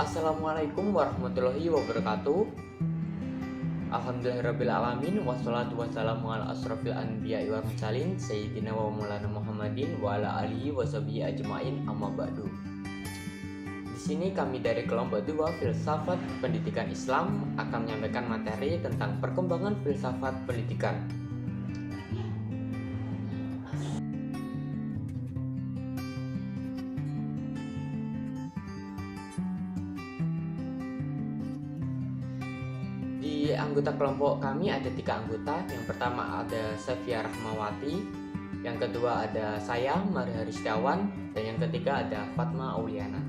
Assalamualaikum warahmatullahi wabarakatuh. Alhamdulillahirrabbilalamin. Wassalatu wassalamu ala asrafil anbiya'i wal mursalin Sayyidina wa maulana Muhammadin wa ala alihi wa sahbihi ajma'in, amma ba'du. Di sini kami dari kelompok 2 Filsafat Pendidikan Islam akan menyampaikan materi tentang perkembangan filsafat pendidikan. Di anggota kelompok kami ada 3 anggota. Yang pertama ada Safia Rahmawati, yang kedua ada saya, Maria Harisdawan, dan yang ketiga ada Fatma Auliana.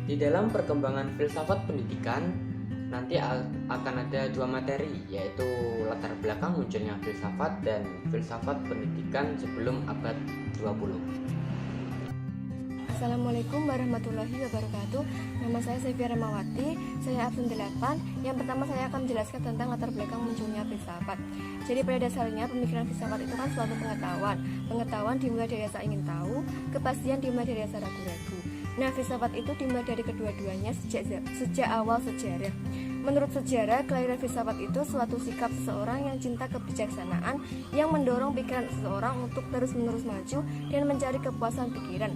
Di dalam perkembangan filsafat pendidikan nanti akan ada 2 materi, yaitu latar belakang munculnya filsafat dan filsafat pendidikan sebelum abad 20. Assalamualaikum warahmatullahi wabarakatuh. Nama saya Safia Rahmawati, saya absen 8. Yang pertama saya akan menjelaskan tentang latar belakang munculnya filsafat. Jadi pada dasarnya pemikiran filsafat itu kan suatu pengetahuan. Pengetahuan dimulai dari rasa ingin tahu, kepastian dimulai dari rasa ragu-ragu. Nah, filsafat itu dimulai dari kedua-duanya sejak awal sejarah. Menurut sejarah, kelahiran filsafat itu suatu sikap seseorang yang cinta kebijaksanaan yang mendorong pikiran seseorang untuk terus-menerus maju dan mencari kepuasan pikiran.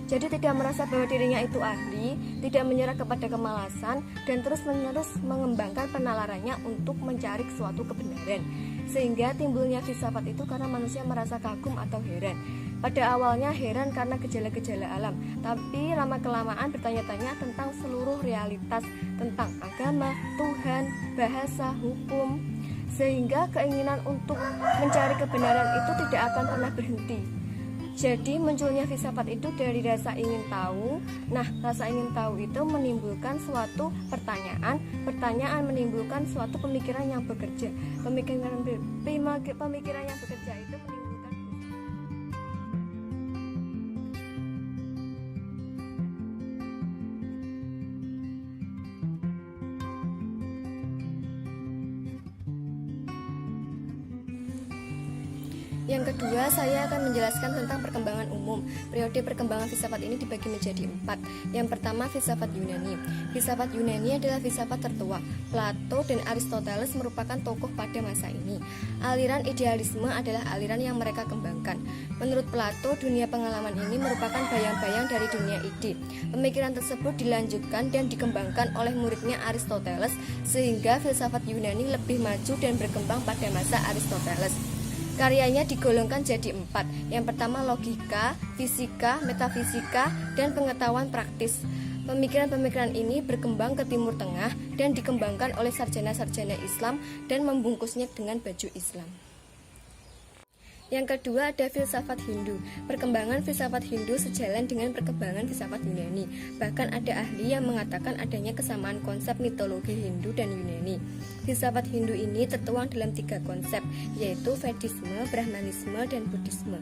Jadi tidak merasa bahwa dirinya itu ahli, tidak menyerah kepada kemalasan, dan terus-menerus mengembangkan penalarannya untuk mencari suatu kebenaran. Sehingga timbulnya filsafat itu karena manusia merasa kagum atau heran. Pada awalnya heran karena gejala-gejala alam, tapi lama-kelamaan bertanya-tanya tentang seluruh realitas, tentang agama, Tuhan, bahasa, hukum, sehingga keinginan untuk mencari kebenaran itu tidak akan pernah berhenti. Jadi munculnya filsafat itu dari rasa ingin tahu. Nah, rasa ingin tahu itu menimbulkan suatu pertanyaan. Pertanyaan menimbulkan suatu pemikiran yang bekerja. Pemikiran yang bekerja itu menimbulkan. Yang kedua, saya akan menjelaskan tentang perkembangan umum. Periode perkembangan filsafat ini dibagi menjadi 4. Yang pertama, filsafat Yunani. Filsafat Yunani adalah filsafat tertua. Plato dan Aristoteles merupakan tokoh pada masa ini. Aliran idealisme adalah aliran yang mereka kembangkan. Menurut Plato, dunia pengalaman ini merupakan bayang-bayang dari dunia ide. Pemikiran tersebut dilanjutkan dan dikembangkan oleh muridnya Aristoteles, sehingga filsafat Yunani lebih maju dan berkembang pada masa Aristoteles. Karyanya digolongkan jadi 4. Yang pertama logika, fisika, metafisika, dan pengetahuan praktis. Pemikiran-pemikiran ini berkembang ke Timur Tengah dan dikembangkan oleh sarjana-sarjana Islam dan membungkusnya dengan baju Islam. Yang kedua ada filsafat Hindu. Perkembangan filsafat Hindu sejalan dengan perkembangan filsafat Yunani. Bahkan ada ahli yang mengatakan adanya kesamaan konsep mitologi Hindu dan Yunani. Filsafat Hindu ini tertuang dalam 3 konsep, yaitu Vedisme, Brahmanisme, dan Buddhisme.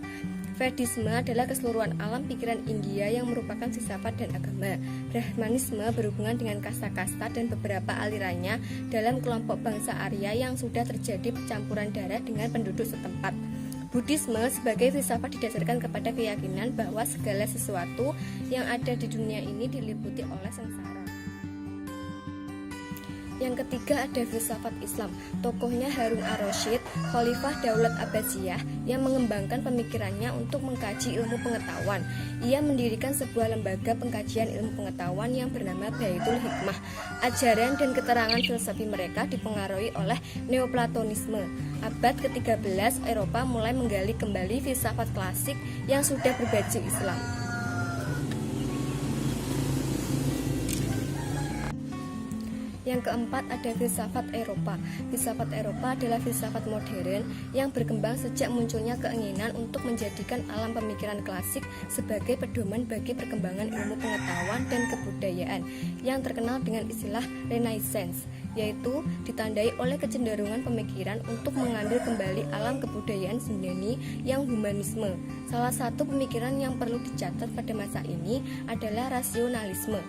Vedisme adalah keseluruhan alam pikiran India yang merupakan filsafat dan agama. Brahmanisme berhubungan dengan kasta-kasta dan beberapa alirannya dalam kelompok bangsa Arya yang sudah terjadi percampuran darah dengan penduduk setempat. Buddhisme sebagai filsafat didasarkan kepada keyakinan bahwa segala sesuatu yang ada di dunia ini diliputi oleh sengsara. Yang ketiga ada filsafat Islam. Tokohnya Harun ar-Rasyid, Khalifah Daulat Abbasiyah yang mengembangkan pemikirannya untuk mengkaji ilmu pengetahuan. Ia mendirikan sebuah lembaga pengkajian ilmu pengetahuan yang bernama Baitul Hikmah. Ajaran dan keterangan filosofi mereka dipengaruhi oleh Neoplatonisme. Abad ke-13 Eropa mulai menggali kembali filsafat klasik yang sudah berbaju Islam. Yang keempat ada filsafat Eropa. Filsafat Eropa adalah filsafat modern yang berkembang sejak munculnya keinginan untuk menjadikan alam pemikiran klasik sebagai pedoman bagi perkembangan ilmu pengetahuan dan kebudayaan yang terkenal dengan istilah Renaissance, yaitu ditandai oleh kecenderungan pemikiran untuk mengambil kembali alam kebudayaan Yunani yang humanisme. Salah satu pemikiran yang perlu dicatat pada masa ini adalah rasionalisme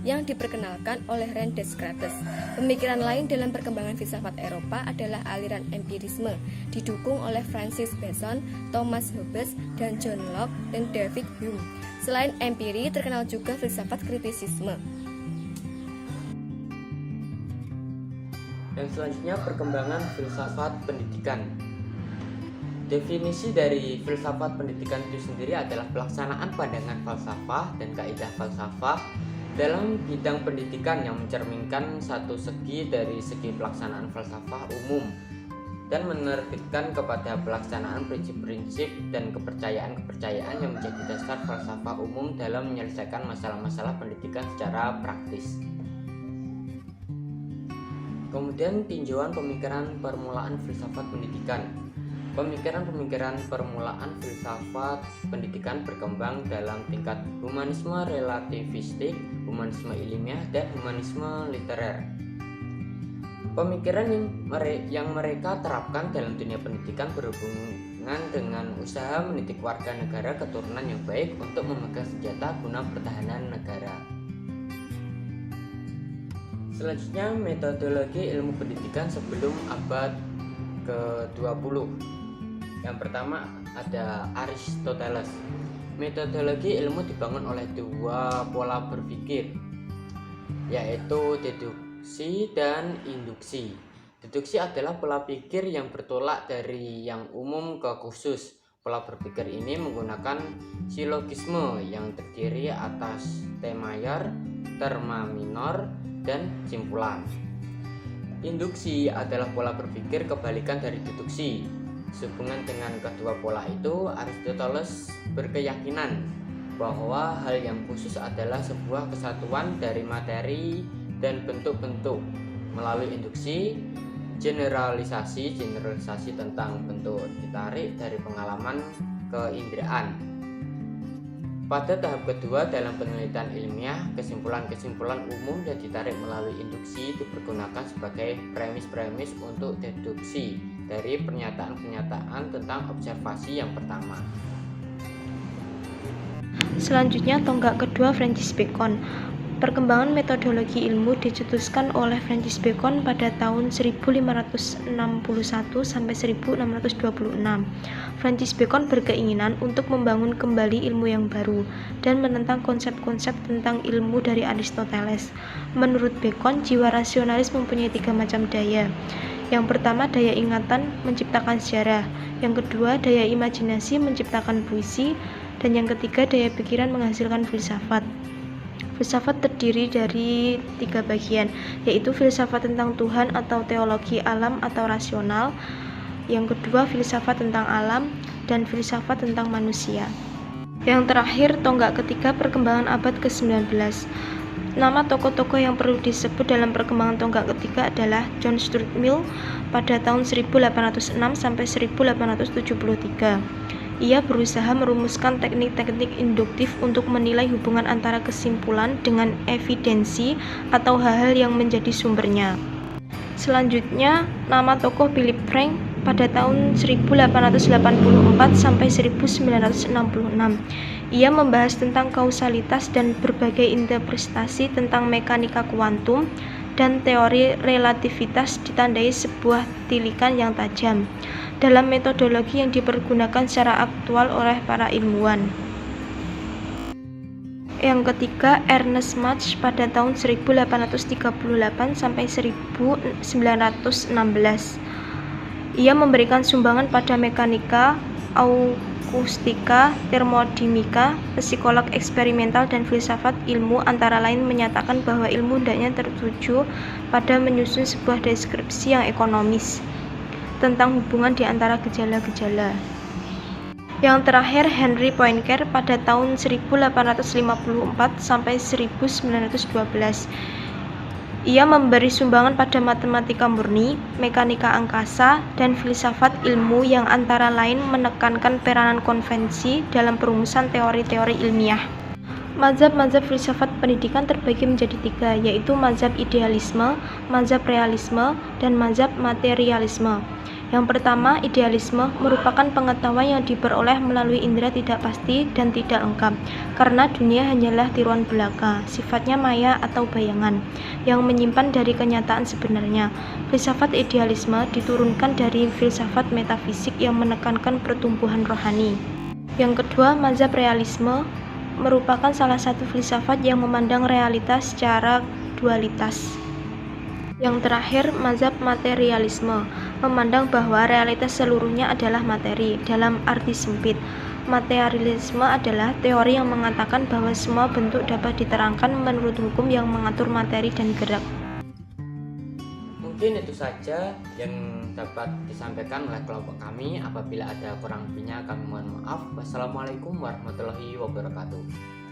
yang diperkenalkan oleh Rene Descartes. Pemikiran lain dalam perkembangan filsafat Eropa adalah aliran empirisme, didukung oleh Francis Bacon, Thomas Hobbes, dan John Locke dan David Hume. Selain empiri, terkenal juga filsafat kritisisme. Dan selanjutnya perkembangan filsafat pendidikan. Definisi dari filsafat pendidikan itu sendiri adalah pelaksanaan pandangan falsafah dan kaidah falsafah dalam bidang pendidikan yang mencerminkan satu segi dari segi pelaksanaan falsafah umum dan menerbitkan kepada pelaksanaan prinsip-prinsip dan kepercayaan-kepercayaan yang menjadi dasar falsafah umum dalam menyelesaikan masalah-masalah pendidikan secara praktis. Kemudian tinjauan pemikiran permulaan filsafat pendidikan. Pemikiran-pemikiran permulaan filsafat pendidikan berkembang dalam tingkat humanisme relativistik, humanisme ilmiah, dan humanisme literer. Pemikiran yang mereka terapkan dalam dunia pendidikan berhubungan dengan usaha mendidik warga negara keturunan yang baik untuk memegang senjata guna pertahanan negara. Selanjutnya, metodologi ilmu pendidikan sebelum abad ke-20. Yang pertama ada Aristoteles. Metodologi ilmu dibangun oleh dua pola berpikir, yaitu deduksi dan induksi. Deduksi adalah pola pikir yang bertolak dari yang umum ke khusus. Pola berpikir ini menggunakan silogisme yang terdiri atas temayor, terma minor, dan simpulan. Induksi adalah pola berpikir kebalikan dari deduksi. Sehubungan dengan kedua pola itu, Aristoteles berkeyakinan bahwa hal yang khusus adalah sebuah kesatuan dari materi dan bentuk-bentuk. Melalui induksi, generalisasi tentang bentuk ditarik dari pengalaman keinderaan. Pada tahap kedua dalam penelitian ilmiah, kesimpulan-kesimpulan umum yang ditarik melalui induksi dipergunakan sebagai premis-premis untuk deduksi dari pernyataan-pernyataan tentang observasi yang pertama. Selanjutnya, tonggak kedua Francis Bacon. Perkembangan metodologi ilmu dicetuskan oleh Francis Bacon pada tahun 1561 sampai 1626. Francis Bacon berkeinginan untuk membangun kembali ilmu yang baru dan menentang konsep-konsep tentang ilmu dari Aristoteles. Menurut Bacon, jiwa rasionalis mempunyai 3 macam daya. Yang pertama, daya ingatan menciptakan sejarah. Yang kedua, daya imajinasi menciptakan puisi. Dan yang ketiga, daya pikiran menghasilkan filsafat. Filsafat terdiri dari 3 bagian, yaitu filsafat tentang Tuhan atau teologi alam atau rasional. Yang kedua, filsafat tentang alam, dan filsafat tentang manusia. Yang terakhir, tonggak ketiga perkembangan abad ke-19. Nama tokoh-tokoh yang perlu disebut dalam perkembangan tonggak ketiga adalah John Stuart Mill pada tahun 1806 sampai 1873. Ia berusaha merumuskan teknik-teknik induktif untuk menilai hubungan antara kesimpulan dengan evidensi atau hal-hal yang menjadi sumbernya. Selanjutnya, nama tokoh Philip Frank pada tahun 1884 sampai 1966. Ia membahas tentang kausalitas dan berbagai interpretasi tentang mekanika kuantum dan teori relativitas ditandai sebuah tilikan yang tajam dalam metodologi yang dipergunakan secara aktual oleh para ilmuwan. Yang ketiga, Ernest Mach pada tahun 1838 sampai 1916. Ia memberikan sumbangan pada mekanika, akustika, termodinamika, psikolog eksperimental, dan filsafat ilmu, antara lain menyatakan bahwa ilmu hendaknya tertuju pada menyusun sebuah deskripsi yang ekonomis tentang hubungan di antara gejala-gejala. Yang terakhir, Henry Poincaré pada tahun 1854 sampai 1912. Ia memberi sumbangan pada matematika murni, mekanika angkasa, dan filsafat ilmu yang antara lain menekankan peranan konvensi dalam perumusan teori-teori ilmiah. Mazhab-mazhab filsafat pendidikan terbagi menjadi 3, yaitu mazhab idealisme, mazhab realisme, dan mazhab materialisme. Yang pertama, idealisme merupakan pengetahuan yang diperoleh melalui indera tidak pasti dan tidak lengkap, karena dunia hanyalah tiruan belaka, sifatnya maya atau bayangan, yang menyimpan dari kenyataan sebenarnya. Filsafat idealisme diturunkan dari filsafat metafisik yang menekankan pertumbuhan rohani. Yang kedua, mazhab realisme merupakan salah satu filsafat yang memandang realitas secara dualitas. Yang terakhir, mazhab materialisme memandang bahwa realitas seluruhnya adalah materi. Dalam arti sempit, materialisme adalah teori yang mengatakan bahwa semua bentuk dapat diterangkan menurut hukum yang mengatur materi dan gerak. Mungkin itu saja yang dapat disampaikan oleh kelompok kami. Apabila ada kurang lebihnya kami mohon maaf. Wassalamualaikum warahmatullahi wabarakatuh.